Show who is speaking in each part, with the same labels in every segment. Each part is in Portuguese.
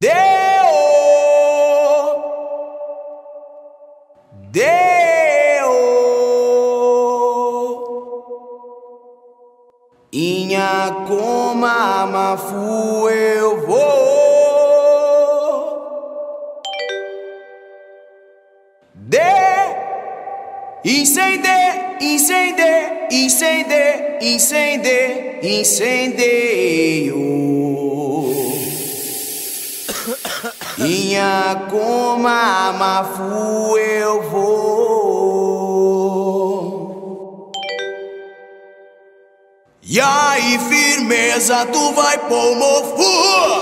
Speaker 1: Deu, deu, inha coma mafu eu vou. Incender, incender, incender, incender, incendeio. Inha coma mafu eu vou. E aí, firmeza, tu vai pôr mofu.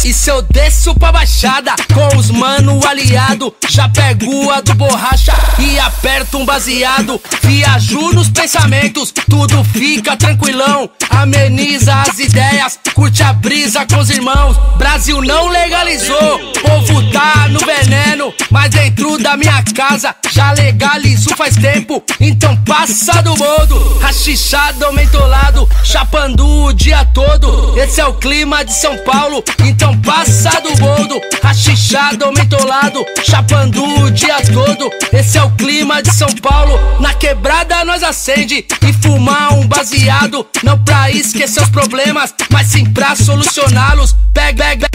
Speaker 2: E se eu desço pra baixada com os mano aliado, já pego a do borracha e aperto um baseado. Viajo nos pensamentos, tudo fica tranquilão. Ameniza as ideias, curte a brisa com os irmãos. Brasil não legalizou, povo tá no veneno, mas dentro da minha casa já legalizou faz tempo. Então passa do boldo, rachichado, mentolado, chapando o dia todo. Esse é o clima de São Paulo, então passa do boldo, rachichado, mentolado, chapando o dia todo. Esse é o clima de São Paulo, na quebrada nós acende e fumar um baseado, não pra esquecer os problemas, mas sim pra solucioná-los. Pega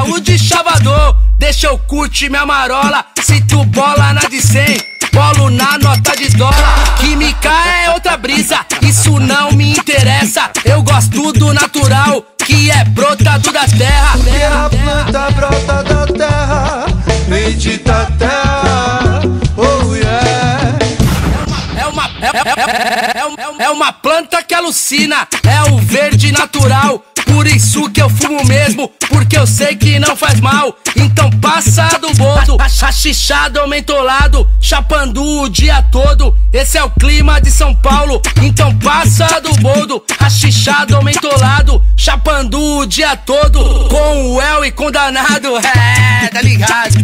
Speaker 2: o de chavador, deixa eu curtir minha marola. Se tu bola na de 100, bolo na nota de dólar. Química é outra brisa, isso não me interessa. Eu gosto do natural, que é brotado da terra.
Speaker 3: Porque a planta brota da terra, bendita terra, oh yeah.
Speaker 2: É uma planta que alucina, é o verde natural. Por isso que eu fumo mesmo, porque eu sei que não faz mal. Então passa do boldo, rachichado, mentolado, chapando o dia todo. Esse é o clima de São Paulo, então passa do boldo, rachichado, mentolado, chapando o dia todo. Com o El e com o Danado, tá ligado?